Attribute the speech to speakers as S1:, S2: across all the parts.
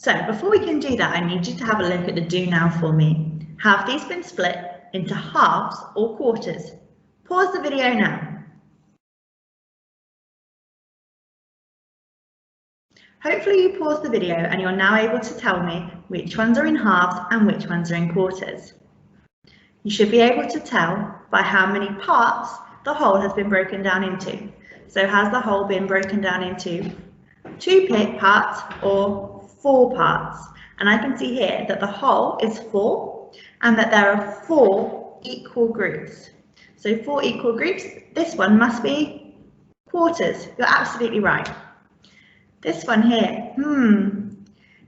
S1: So before we can do that, I need you to have a look at the do now for me. Have these been split into halves or quarters? Pause the video now. Hopefully you paused the video and you're now able to tell me which ones are in halves and which ones are in quarters. You should be able to tell by how many parts the whole has been broken down into. So has the whole been broken down into 2 parts or 4 parts? And I can see here that the whole is 4 and that there are 4 equal groups. So 4 equal groups, this one must be quarters. You're absolutely right. This one here,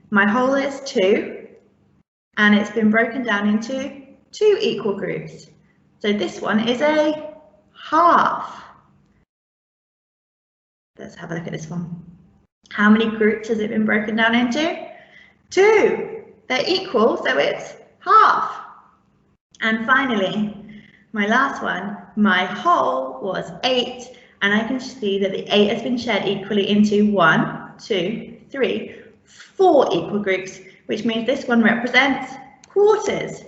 S1: my whole is 2 and it's been broken down into 2 equal groups. So this one is a half. Let's have a look at this one. How many groups has it been broken down into? 2. They're equal, so it's half. And finally, my last one, my whole was 8, and I can see that the 8 has been shared equally into 1, 2, 3, 4 equal groups, which means this one represents quarters.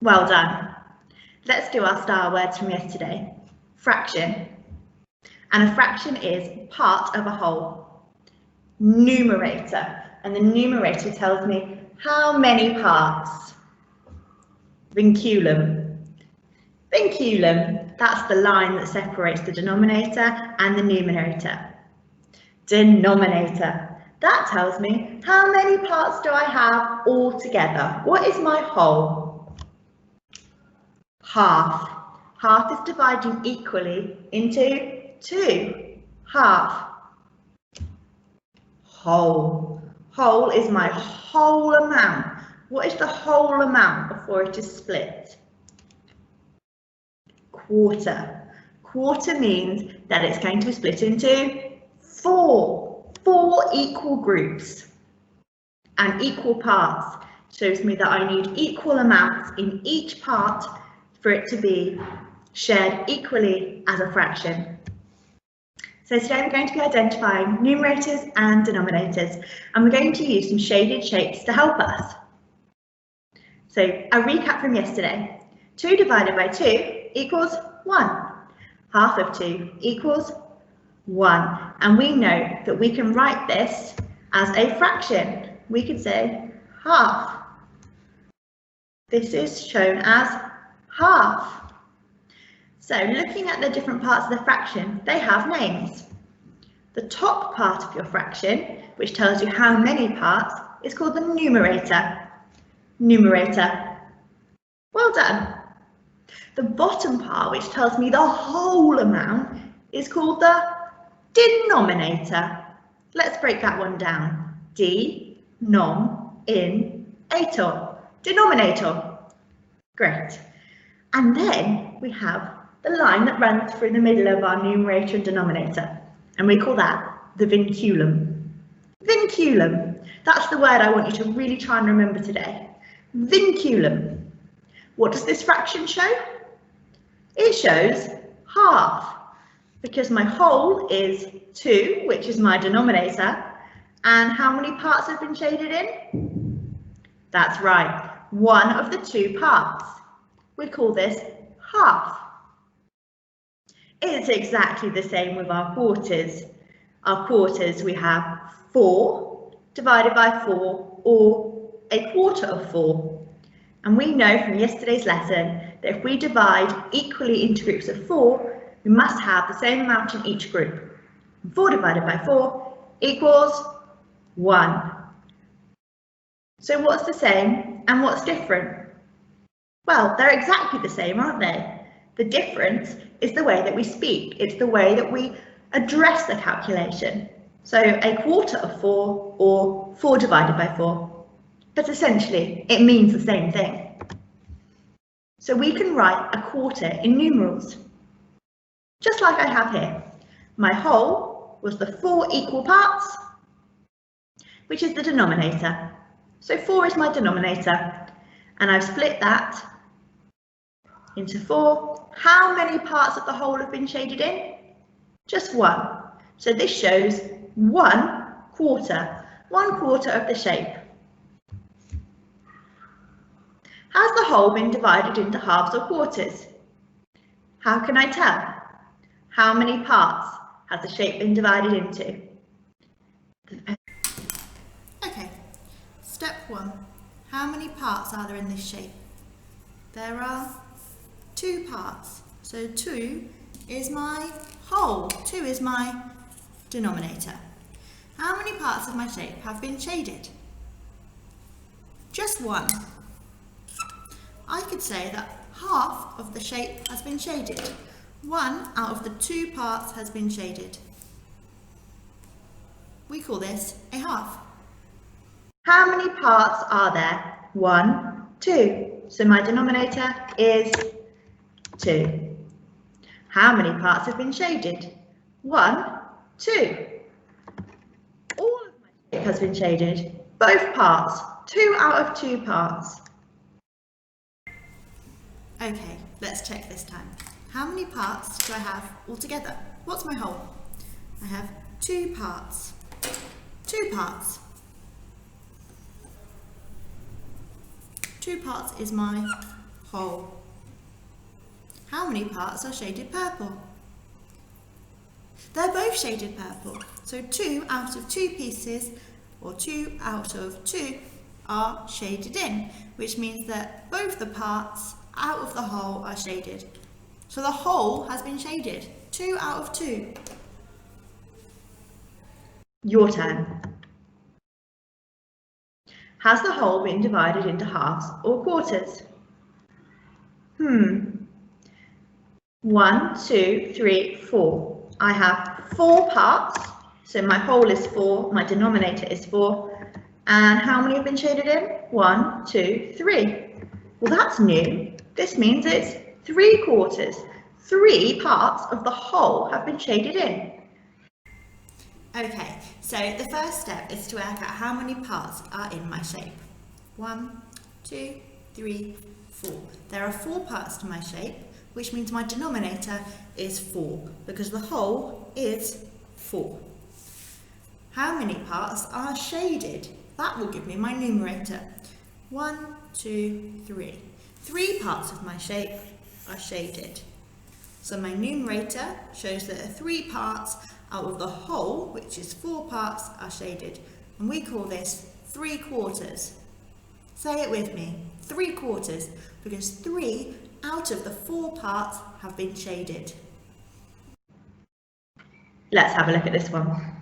S1: Well done. Let's do our star words from yesterday. Fraction. And a fraction is part of a whole. Numerator. And the numerator tells me how many parts. Vinculum. Vinculum, that's the line that separates the denominator and the numerator. Denominator, that tells me how many parts do I have all together. What is my whole? Half. Half is dividing equally into 2. Half. Whole. Whole is my whole amount. What is the whole amount before it is split? Quarter. Quarter means that it's going to be split into 4 equal groups. And equal parts shows me that I need equal amounts in each part for it to be shared equally as a fraction. So today we're going to be identifying numerators and denominators, and we're going to use some shaded shapes to help us. So a recap from yesterday. 2 divided by 2 equals 1. Half of 2 equals 1. And we know that we can write this as a fraction. We could say half. This is shown as half. So looking at the different parts of the fraction, they have names. The top part of your fraction, which tells you how many parts, is called the numerator. Numerator. Well done. The bottom part, which tells me the whole amount, is called the denominator. Let's break that one down. D-nom-in-ator. Denominator. Great. And then we have the line that runs through the middle of our numerator and denominator, and we call that the vinculum. Vinculum. That's the word I want you to really try and remember today. Vinculum. What does this fraction show? It shows half, because my whole is 2, which is my denominator, and how many parts have been shaded in? That's right, one of the 2 parts. We call this half. It's exactly the same with our quarters. Our quarters, we have 4 divided by 4, or a quarter of 4. And we know from yesterday's lesson that if we divide equally into groups of 4, we must have the same amount in each group. 4 divided by 4 equals 1. So what's the same and what's different? Well, they're exactly the same, aren't they? The difference is the way that we speak. It's the way that we address the calculation. So a quarter of 4 or 4 divided by 4. But essentially, it means the same thing. So we can write a quarter in numerals, just like I have here. My whole was the 4 equal parts, which is the denominator. So 4 is my denominator, and I've split that into 4. How many parts of the whole have been shaded in? Just 1. So this shows 1 quarter. 1/4 of the shape. Has the whole been divided into halves or quarters? How can I tell? How many parts has the shape been divided into?
S2: Okay, step 1. How many parts are there in this shape? There are 2 parts. So 2 is my whole. 2 is my denominator. How many parts of my shape have been shaded? Just 1. I could say that half of the shape has been shaded. 1 out of the 2 parts has been shaded. We call this a half.
S1: How many parts are there? 1, 2. So my denominator is 2. How many parts have been shaded? 1, 2. All of my shape has been shaded. Both parts. 2 out of 2 parts.
S2: Okay, let's check this time. How many parts do I have altogether? What's my whole? I have 2 parts. 2 parts. 2 parts is my whole. How many parts are shaded purple? They're both shaded purple. So 2 out of 2 pieces, or 2 out of 2, are shaded in, which means that both the parts out of the whole are shaded. So the whole has been shaded. 2 out of 2.
S1: Your turn. Has the whole been divided into halves or quarters? 1, 2, 3, 4. I have 4 parts, so my whole is 4, my denominator is 4. And how many have been shaded in? 1, 2, 3. Well, that's new. This means it's 3/4. 3 parts of the whole have been shaded in.
S2: Okay, so the first step is to work out how many parts are in my shape. 1, 2, 3, 4. There are 4 parts to my shape, which means my denominator is 4, because the whole is 4. How many parts are shaded? That will give me my numerator. 1, 2, 3. 3 parts of my shape are shaded. So my numerator shows that 3 parts out of the whole, which is 4 parts, are shaded. And we call this 3/4. Say it with me, 3/4, because 3 out of the 4 parts have been shaded.
S1: Let's have a look at this one.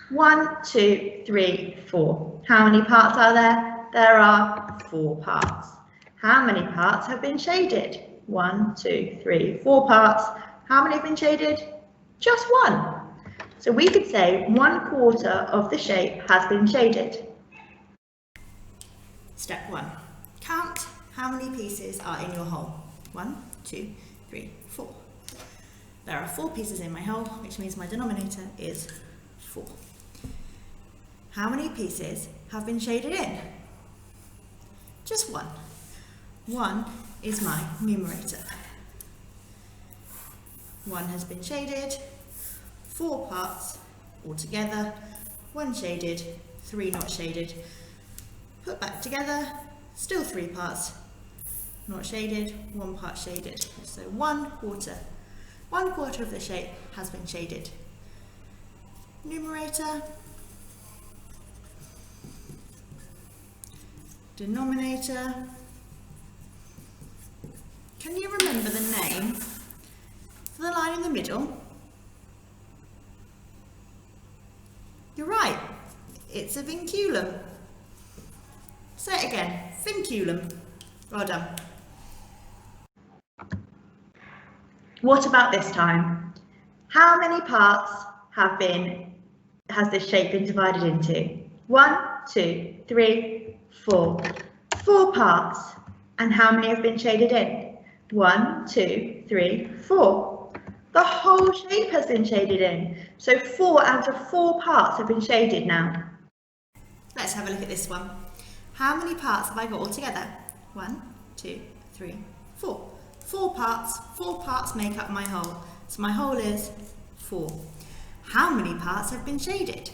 S1: 1, 2, 3, 4. How many parts are there? There are 4 parts. How many parts have been shaded? 1, 2, 3, 4 parts. How many have been shaded? Just 1. So we could say 1/4 of the shape has been shaded.
S2: Step 1. Count how many pieces are in your whole. 1, 2, 3, 4. There are 4 pieces in my whole, which means my denominator is 4. How many pieces have been shaded in? Just 1. 1 is my numerator. 1 has been shaded, 4 parts altogether, 1 shaded, 3 not shaded. Put back together, still 3 parts not shaded, 1 part shaded. So 1/4. 1/4 of the shape has been shaded. Numerator, denominator. Can you remember the name for the line in the middle? You're right, it's a vinculum. Say it again, vinculum. Well done.
S1: What about this time? How many parts has this shape been divided into? 1, 2, 3, 4. 4 parts. And how many have been shaded in? 1, 2, 3, 4. The whole shape has been shaded in. So 4 out of 4 parts have been shaded now.
S2: Let's have a look at this one. How many parts have I got altogether? 1, 2, 3, 4. 4 parts. 4 parts make up my whole. So my whole is 4. How many parts have been shaded?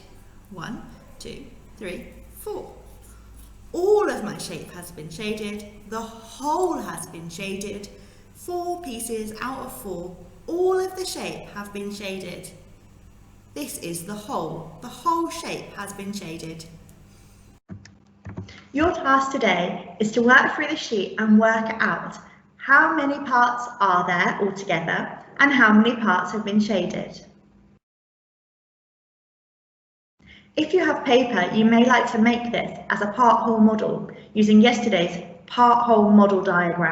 S2: 1, 2, 3, 4. All of my shape has been shaded. The whole has been shaded. 4 pieces out of 4. All of the shape have been shaded. This is the whole. The whole shape has been shaded.
S1: Your task today is to work through the sheet and work out how many parts are there altogether and how many parts have been shaded. If you have paper, you may like to make this as a part-whole model using yesterday's part-whole model diagram.